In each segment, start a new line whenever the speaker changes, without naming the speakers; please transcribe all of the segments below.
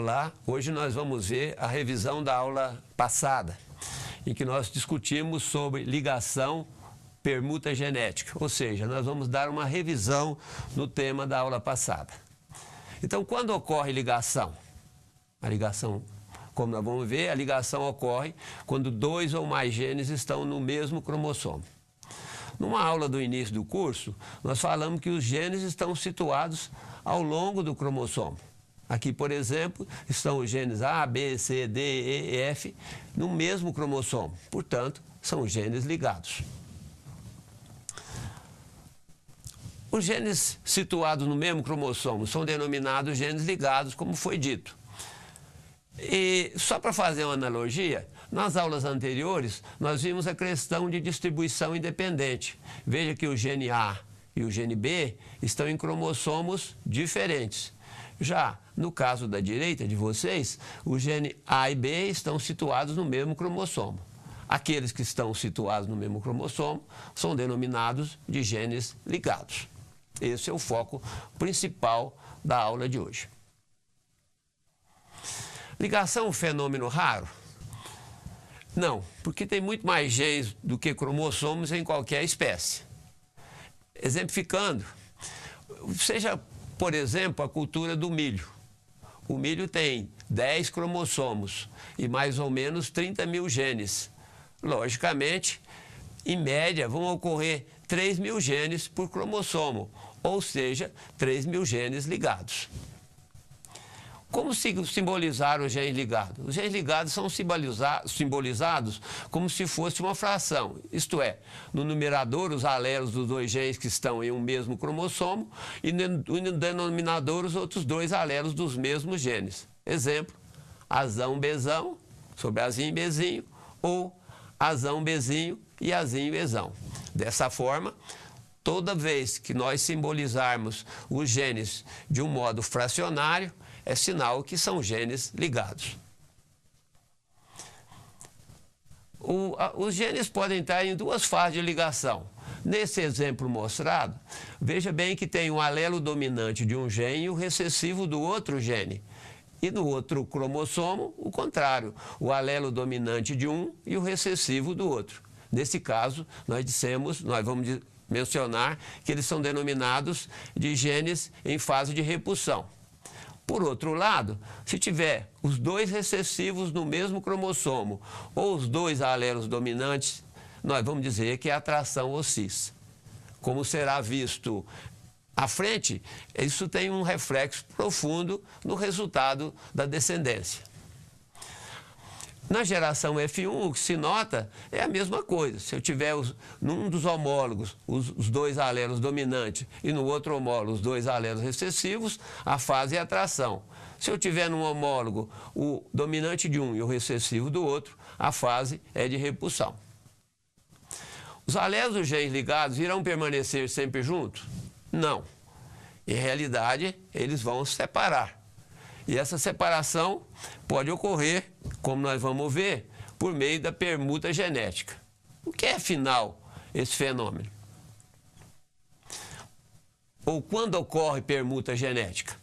Olá, hoje nós vamos ver a revisão da aula passada, em que nós discutimos sobre ligação permuta genética, ou seja, nós vamos dar uma revisão no tema da aula passada. Então, quando ocorre ligação? A ligação, como nós vamos ver, a ligação ocorre quando dois ou mais genes estão no mesmo cromossomo. Numa aula do início do curso, nós falamos que os genes estão situados ao longo do cromossomo. Aqui, por exemplo, estão os genes A, B, C, D, E, F no mesmo cromossomo. Portanto, são genes ligados. Os genes situados no mesmo cromossomo são denominados genes ligados, como foi dito. E só para fazer uma analogia, nas aulas anteriores, nós vimos a questão de distribuição independente. Veja que o gene A e o gene B estão em cromossomos diferentes. Já no caso da direita de vocês, o gene A e B estão situados no mesmo cromossomo. Aqueles que estão situados no mesmo cromossomo são denominados de genes ligados. Esse é o foco principal da aula de hoje. Ligação é um fenômeno raro? Não, porque tem muito mais genes do que cromossomos em qualquer espécie. Exemplificando, seja, por exemplo, a cultura do milho. O milho tem 10 cromossomos e mais ou menos 30 mil genes. Logicamente, em média, vão ocorrer 3 mil genes por cromossomo, ou seja, 3 mil genes ligados. Como simbolizar os genes ligados? Os genes ligados são simbolizados como se fosse uma fração, isto é, no numerador os alelos dos dois genes que estão em um mesmo cromossomo e no denominador os outros dois alelos dos mesmos genes. Exemplo, azão, bezão, sobre azinho e bezinho, ou azão, bezinho e azinho, bezão. Dessa forma, toda vez que nós simbolizarmos os genes de um modo fracionário, é sinal que são genes ligados. Os genes podem estar em duas fases de ligação. Nesse exemplo mostrado, veja bem que tem um alelo dominante de um gene e o recessivo do outro gene. E no outro cromossomo, o contrário, o alelo dominante de um e o recessivo do outro. Nesse caso, nós vamos mencionar que eles são denominados de genes em fase de repulsão. Por outro lado, se tiver os dois recessivos no mesmo cromossomo ou os dois alelos dominantes, nós vamos dizer que é atração ou cis. Como será visto à frente, isso tem um reflexo profundo no resultado da descendência. Na geração F1, o que se nota é a mesma coisa. Se eu tiver num dos homólogos os dois alelos dominantes e no outro homólogo os dois alelos recessivos, a fase é atração. Se eu tiver num homólogo o dominante de um e o recessivo do outro, a fase é de repulsão. Os alelos dos genes ligados irão permanecer sempre juntos? Não. Em realidade, eles vão se separar. E essa separação pode ocorrer, como nós vamos ver, por meio da permuta genética. O que é, afinal, esse fenômeno? Ou quando ocorre permuta genética?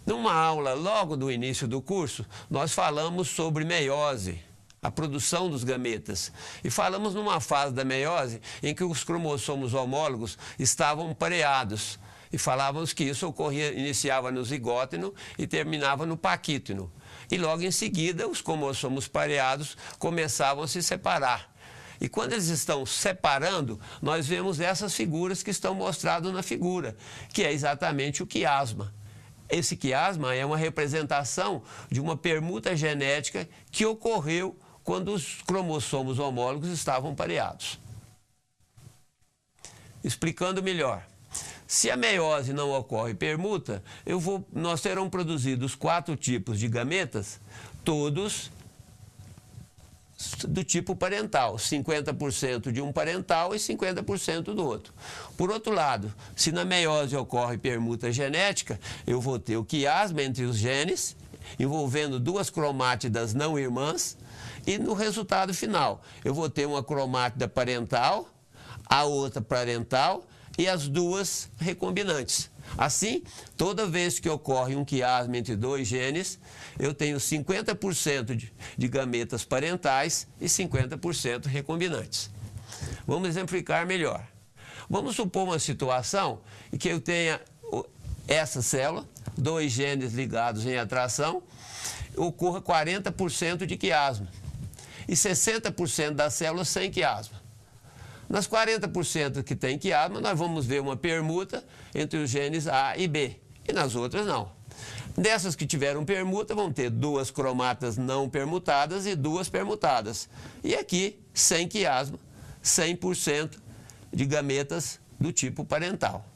Numa aula logo do início do curso, nós falamos sobre meiose, a produção dos gametas. E falamos numa fase da meiose em que os cromossomos homólogos estavam pareados. E falávamos que isso iniciava no zigóteno e terminava no paquítono. E logo em seguida, os cromossomos pareados começavam a se separar. E quando eles estão separando, nós vemos essas figuras que estão mostradas na figura, que é exatamente o quiasma. Esse quiasma é uma representação de uma permuta genética que ocorreu quando os cromossomos homólogos estavam pareados. Explicando melhor. Se a meiose não ocorre permuta, nós serão produzidos 4 tipos de gametas, todos do tipo parental, 50% de um parental e 50% do outro. Por outro lado, se na meiose ocorre permuta genética, eu vou ter o quiasma entre os genes, envolvendo 2 cromátidas não irmãs, e no resultado final, eu vou ter uma cromátida parental, a outra parental, e as duas recombinantes. Assim, toda vez que ocorre um quiasma entre dois genes, eu tenho 50% de gametas parentais e 50% recombinantes. Vamos exemplificar melhor. Vamos supor uma situação em que eu tenha essa célula, dois genes ligados em atração, ocorra 40% de quiasma e 60% das células sem quiasma. Nas 40% que tem quiasma, nós vamos ver uma permuta entre os genes A e B, e nas outras não. Dessas que tiveram permuta, vão ter duas cromatas não permutadas e duas permutadas. E aqui, sem quiasma, 100% de gametas do tipo parental.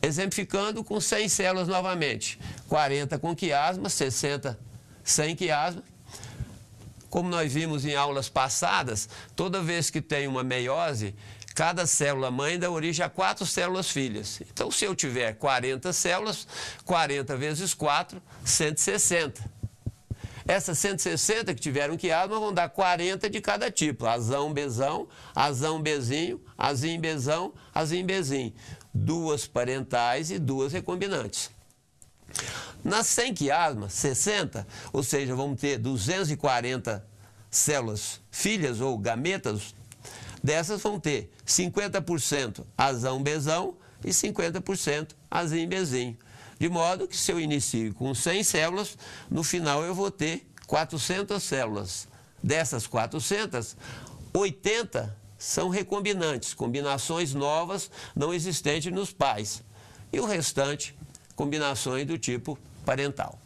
Exemplificando com 100 células novamente, 40 com quiasma, 60 sem quiasma. Como nós vimos em aulas passadas, toda vez que tem uma meiose, cada célula-mãe dá origem a 4 células filhas. Então, se eu tiver 40 células, 40 vezes 4, 160. Essas 160 que tiveram quiasma vão dar 40 de cada tipo. Azão, Bzão, Azão, Bzinho, Azim, Bzão, Azim, Bzinho. 2 parentais e 2 recombinantes. Nas sem quiasma, 60, ou seja, vamos ter 240 células filhas ou gametas, dessas vão ter 50% azão, Bzão e 50% azim, Bzinho. De modo que se eu inicio com 100 células, no final eu vou ter 400 células. Dessas 400, 80 são recombinantes, combinações novas não existentes nos pais. E o restante, combinações do tipo parental.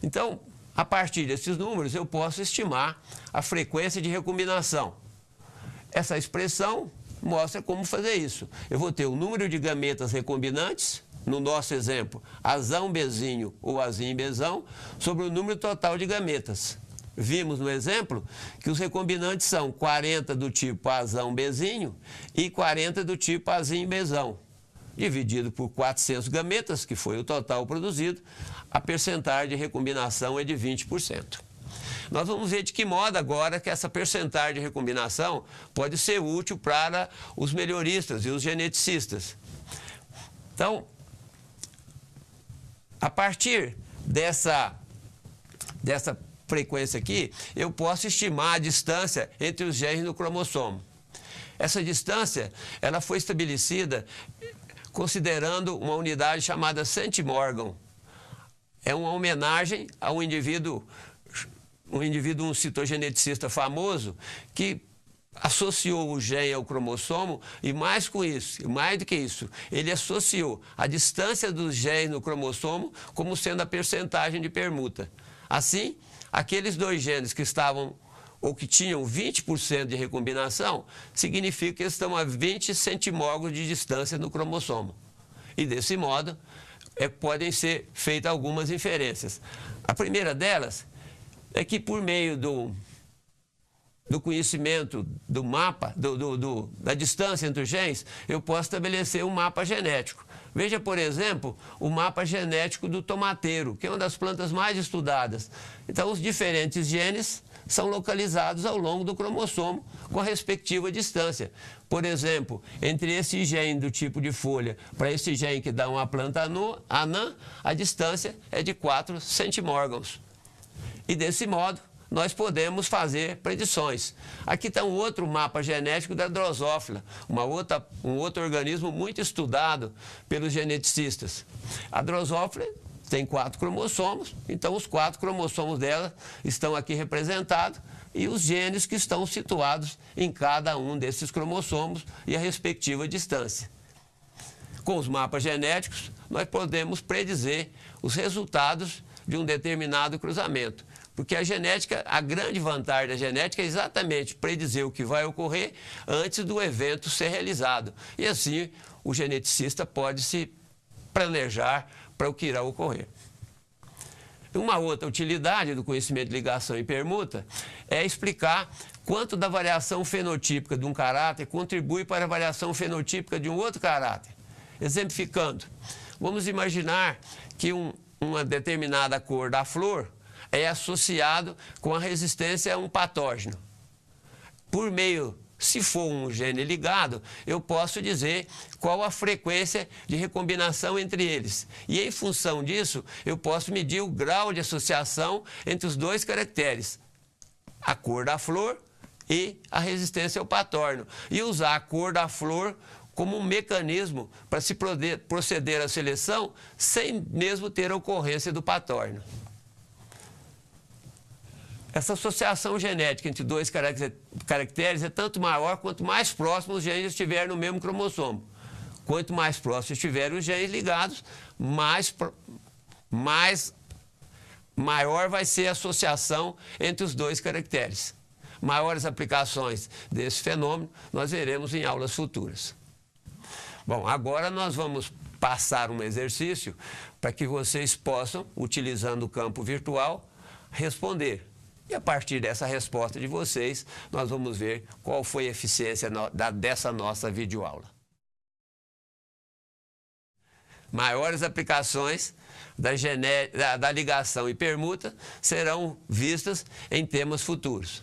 Então, a partir desses números, eu posso estimar a frequência de recombinação. Essa expressão mostra como fazer isso. Eu vou ter o número de gametas recombinantes, no nosso exemplo, azão, Bzinho ou azim, Bzão, sobre o número total de gametas. Vimos no exemplo que os recombinantes são 40 do tipo azão, Bzinho e 40 do tipo azim, Bzão. Dividido por 400 gametas, que foi o total produzido, a percentagem de recombinação é de 20%. Nós vamos ver de que modo agora que essa percentagem de recombinação pode ser útil para os melhoristas e os geneticistas. Então, a partir dessa frequência aqui, eu posso estimar a distância entre os genes no cromossomo. Essa distância, ela foi estabelecida considerando uma unidade chamada centimorgan. É uma homenagem a um indivíduo, um citogeneticista famoso, que associou o gene ao cromossomo e mais do que isso, ele associou a distância dos genes no cromossomo como sendo a percentagem de permuta. Assim, aqueles dois genes que estavam ou que tinham 20% de recombinação, significa que eles estão a 20 centimorgos de distância no cromossomo. E desse modo, podem ser feitas algumas inferências. A primeira delas é que por meio do conhecimento do mapa, da distância entre os genes, eu posso estabelecer um mapa genético. Veja, por exemplo, o mapa genético do tomateiro, que é uma das plantas mais estudadas. Então, os diferentes genes são localizados ao longo do cromossomo com a respectiva distância. Por exemplo, entre esse gene do tipo de folha para esse gene que dá uma planta anã, a distância é de 4 centimorgans. E desse modo, nós podemos fazer predições. Aqui está um outro mapa genético da drosófila, um outro organismo muito estudado pelos geneticistas. A drosófila tem 4 cromossomos, então os 4 cromossomos dela estão aqui representados e os genes que estão situados em cada um desses cromossomos e a respectiva distância. Com os mapas genéticos, nós podemos predizer os resultados de um determinado cruzamento. Porque a genética, a grande vantagem da genética é exatamente predizer o que vai ocorrer antes do evento ser realizado. E assim, o geneticista pode se planejar para o que irá ocorrer. Uma outra utilidade do conhecimento de ligação e permuta é explicar quanto da variação fenotípica de um caráter contribui para a variação fenotípica de um outro caráter. Exemplificando, vamos imaginar que uma determinada cor da flor é associado com a resistência a um patógeno. Por meio Se for um gene ligado, eu posso dizer qual a frequência de recombinação entre eles. E, em função disso, eu posso medir o grau de associação entre os dois caracteres, a cor da flor e a resistência ao patógeno. E usar a cor da flor como um mecanismo para se proceder à seleção sem mesmo ter a ocorrência do patógeno. Essa associação genética entre dois caracteres é tanto maior quanto mais próximos os genes estiverem no mesmo cromossomo. Quanto mais próximos estiverem os genes ligados, maior vai ser a associação entre os dois caracteres. Maiores aplicações desse fenômeno nós veremos em aulas futuras. Bom, agora nós vamos passar um exercício para que vocês possam, utilizando o campo virtual, responder. E a partir dessa resposta de vocês, nós vamos ver qual foi a eficiência dessa nossa videoaula. Maiores aplicações da ligação e permuta serão vistas em temas futuros.